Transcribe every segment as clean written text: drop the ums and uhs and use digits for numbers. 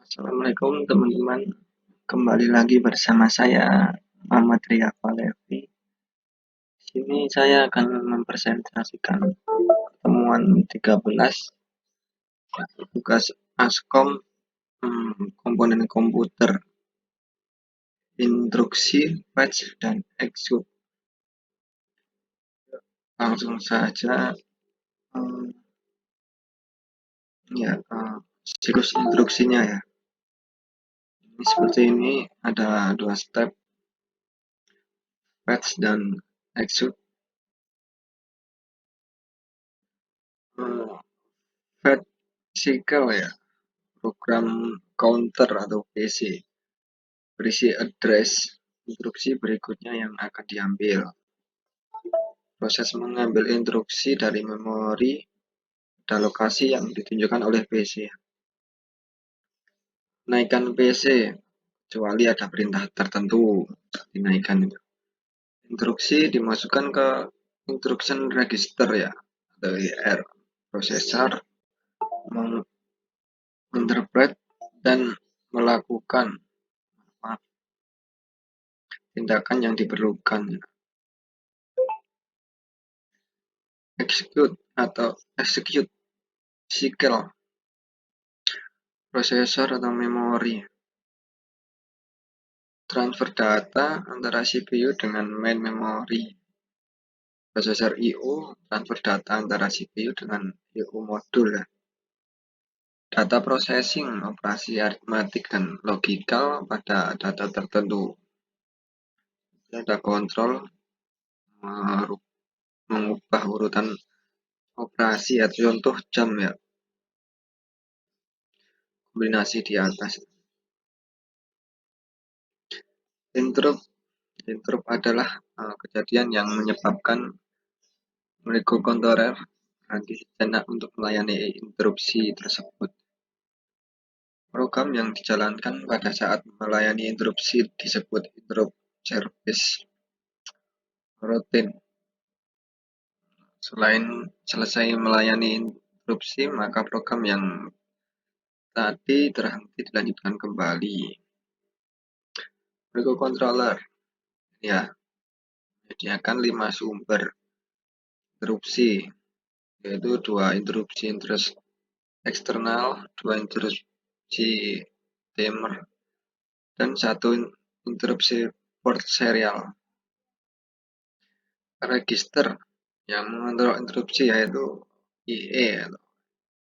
Assalamualaikum teman-teman, kembali lagi bersama saya Muhammad Ria Falevi. Di sini saya akan mempresentasikan pertemuan 13 tugas Askom komponen komputer, instruksi, patch, dan execute. Langsung saja siklus instruksinya ya. Ini seperti ini, ada dua step, patch dan execute. Fetch cycle ya, program counter atau PC berisi address instruksi berikutnya yang akan diambil. Proses mengambil instruksi dari memori pada lokasi yang ditunjukkan oleh PC. Naikkan PC kecuali ada perintah tertentu dinaikkan itu. Instruksi dimasukkan ke instruction register ya, atau IR. Prosesor menginterpret dan melakukan tindakan yang diperlukan. Execute cycle prosesor atau memori. Transfer data antara CPU dengan main memory. Prosesor I/O transfer data antara CPU dengan I/O modul ya. Data processing operasi aritmatik dan logikal pada data tertentu. Ada kontrol mengubah urutan operasi atau contoh jam ya. Kombinasi di atas. Interrupt adalah kejadian yang menyebabkan microcontroller berhenti sejenak untuk melayani interupsi tersebut. Program yang dijalankan pada saat melayani interupsi disebut interrupt service routine. Selain selesai melayani interupsi, maka program yang tadi terhenti dilanjutkan kembali. Microcontroller ya menyediakan 5 sumber interupsi, yaitu 2 interupsi eksternal, 2 interupsi timer, dan 1 interupsi port serial. Register yang mengontrol interupsi yaitu IE atau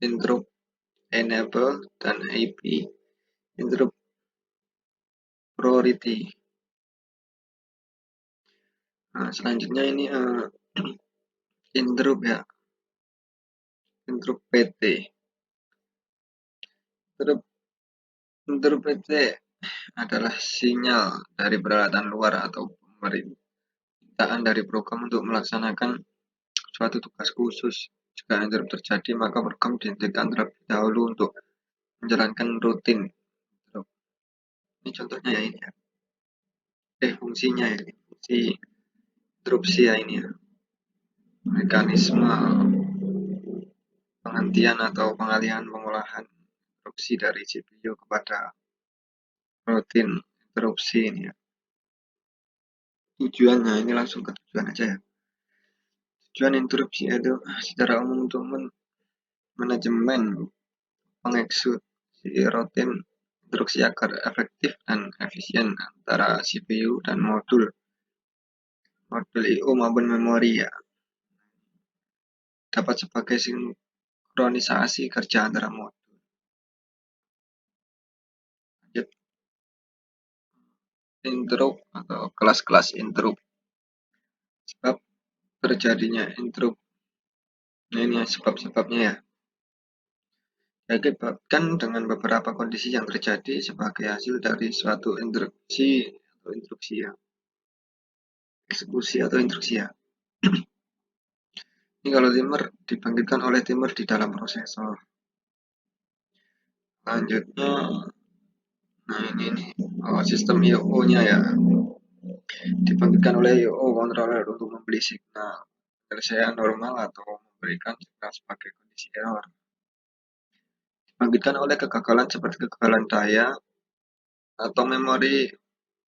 interrupt enable dan IP interrupt priority. Nah, selanjutnya ini interrupt ya, interrupt PT. Interrupt PT adalah sinyal dari peralatan luar atau permintaan dari program untuk melaksanakan suatu tugas khusus. Jika interrupt terjadi, maka program dihentikan terlebih dahulu untuk menjalankan rutin. Ini contohnya ya ini ya. Fungsinya ya, fungsi interupsi ya ini ya. Mekanisme penghentian atau pengalihan pengolahan interupsi dari CPU kepada rutin interupsi ini ya. Tujuannya ini langsung ke tujuan aja ya. Tujuan interupsi itu secara umum untuk manajemen pengeksekusi rutin instruksi agar efektif dan efisien antara CPU dan modul I/O maupun memori ya. Dapat sebagai sinkronisasi kerja antara modul. Interrupt atau kelas-kelas interrupt. Sebab terjadinya interrupt. Nah, ini sebab-sebabnya ya. Diakibatkan dengan beberapa kondisi yang terjadi sebagai hasil dari suatu instruksi atau instruksi ya. Eksekusi atau instruksi ya. Ini kalau timer dibangkitkan oleh timer di dalam prosesor. Selanjutnya, nah ini nih, sistem I/O-nya ya. Dibangkitkan oleh I/O controller untuk membeli signal penyelesaian normal atau memberikan signal sebagai kondisi error. dibangkitkan oleh kegagalan seperti kegagalan daya atau memori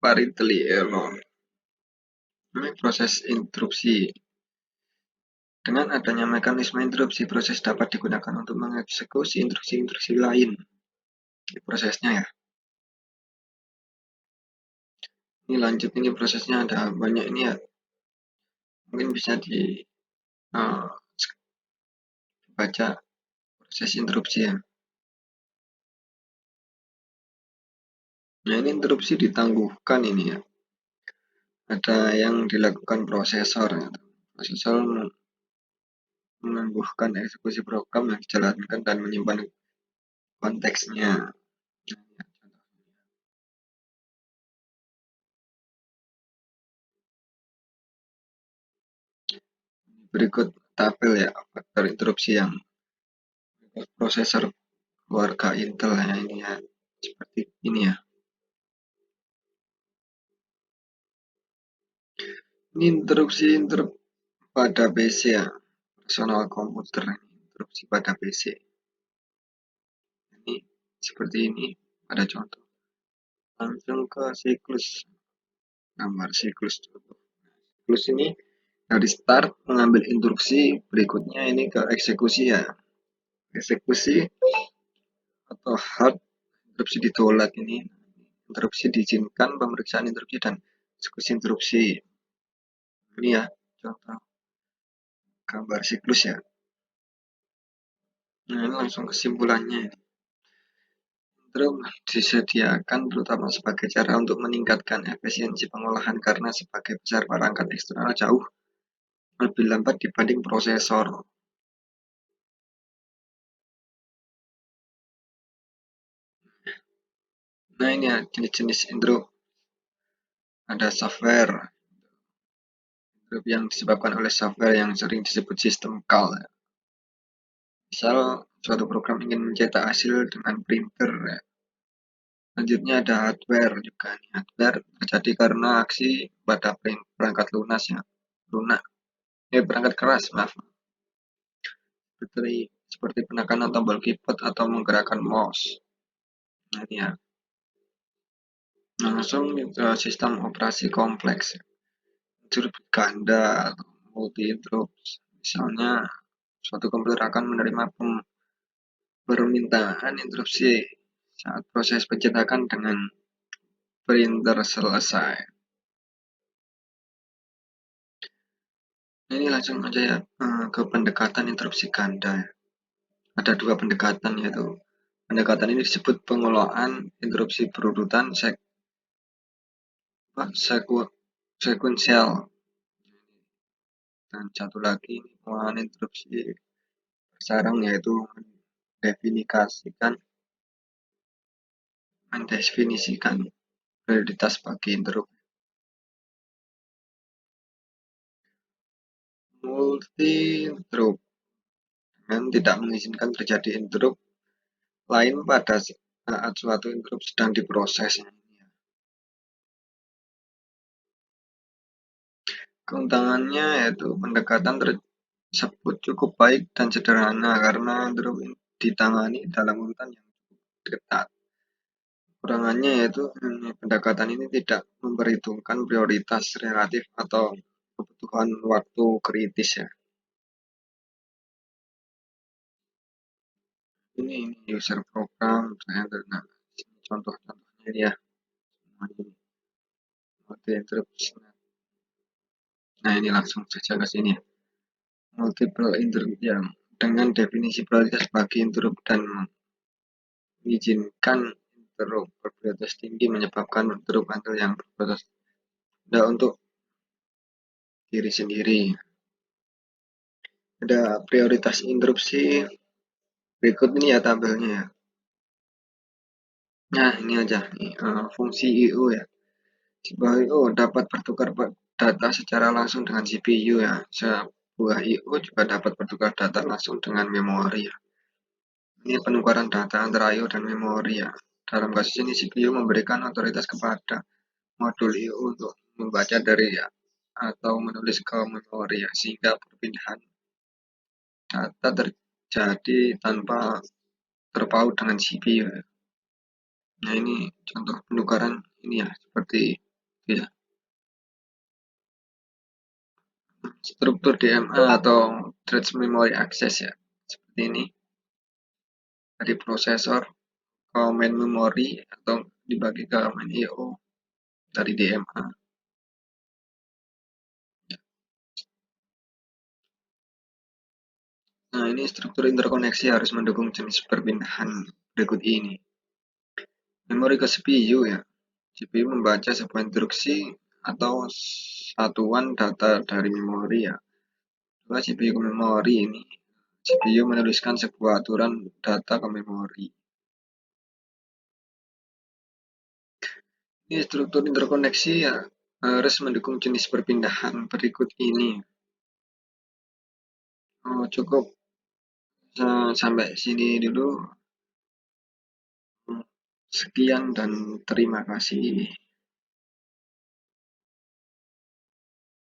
parental error. Ini proses interupsi. Dengan adanya mekanisme interupsi, proses dapat digunakan untuk mengeksekusi instruksi-instruksi lain. Ini prosesnya ya. Ini lanjut, ini prosesnya ada banyak ini ya. Mungkin bisa dibaca proses interupsi ya. Nah, ini interupsi ditangguhkan ini ya. Ada yang dilakukan prosesor. Ya. Prosesor menangguhkan eksekusi program yang dijalankan dan menyimpan konteksnya. Berikut tabel ya faktor interupsi yang prosesor keluarga Intel ya, ini ya seperti ini ya. Ini interupsi pada PC ya, personal komputer. Interupsi pada PC. Ini seperti ini, ada contoh. Langsung ke siklus, gambar siklus. Siklus ini dari start mengambil instruksi, berikutnya ini ke eksekusi ya. Eksekusi atau hard interupsi ditolak, ini interupsi diizinkan, pemeriksaan interupsi dan eksekusi interupsi. Ini ya contoh gambar siklus ya. Nah, ini langsung kesimpulannya. Interrupt disediakan terutama sebagai cara untuk meningkatkan efisiensi pengolahan karena sebagai besar perangkat eksternal jauh lebih lambat dibanding prosesor. Nah, ini ya jenis-jenis interrupt. Ada software interrupt yang disebabkan oleh software yang sering disebut sistem call. Misal suatu program ingin mencetak hasil dengan printer ya. Selanjutnya ada hardware juga. Hardware terjadi karena aksi pada perangkat lunas ya. Perangkat keras, maaf. Seperti penekanan tombol keyboard atau menggerakkan mouse. Nah, ini ya. Langsung ke sistem operasi kompleks. Interrupt ganda atau multi interrupt. Misalnya suatu komputer akan menerima permintaan interupsi saat proses pencetakan dengan printer selesai. Ini langsung aja ya ke pendekatan interupsi ganda. Ada dua pendekatan, yaitu pendekatan ini disebut pengelolaan interupsi berurutan sekuensial, dan satu lagi pengelolaan interupsi bersarang, yaitu mendefinisikan prioritas bagi interrupt. Multi interrupt dengan tidak mengizinkan terjadi interrupt lain pada saat suatu interrupt sedang diproses. Keuntungannya yaitu pendekatan tersebut cukup baik dan sederhana karena interrupt ditangani dalam urutan yang cukup ketat. Kekurangannya yaitu pendekatan ini tidak memperhitungkan prioritas relatif atau kebutuhan waktu kritis ya. Ini user program, nah, contoh-contohnya ya. Nah, ini langsung saja ke sini ya. Multiple interrupt yang dengan definisi prioritas bagi interrupt dan mengizinkan interrupt berprioritas tinggi menyebabkan interrupt handle yang berprioritas rendah untuk diri sendiri. Ada prioritas interupsi, berikut ini ya tabelnya ya. Nah, ini aja fungsi I/O ya. Sebuah I/O dapat bertukar data secara langsung dengan CPU ya. Sebuah I/O juga dapat bertukar data langsung dengan memori ya. Ini penukaran data antara I/O dan memori ya. Dalam kasus ini CPU memberikan otoritas kepada modul I/O untuk membaca dari ya atau menulis ke memori ya, sehingga perpindahan data terjadi tanpa terpaut dengan CPU. Nah, ini contoh penukaran ini ya, seperti itu ya. Struktur DMA atau Address Memory Access ya, seperti ini. Dari prosesor ke main memory atau dibagi ke main I/O dari DMA. Nah, ini struktur interkoneksi harus mendukung jenis perpindahan berikut ini. Memori ke CPU ya. CPU membaca sebuah instruksi atau satuan data dari memori ya. Dua CPU ke memori ini. CPU menuliskan sebuah aturan data ke memori. Ini struktur interkoneksi ya harus mendukung jenis perpindahan berikut ini. Oh, cukup sampai sini dulu. Sekian dan terima kasih.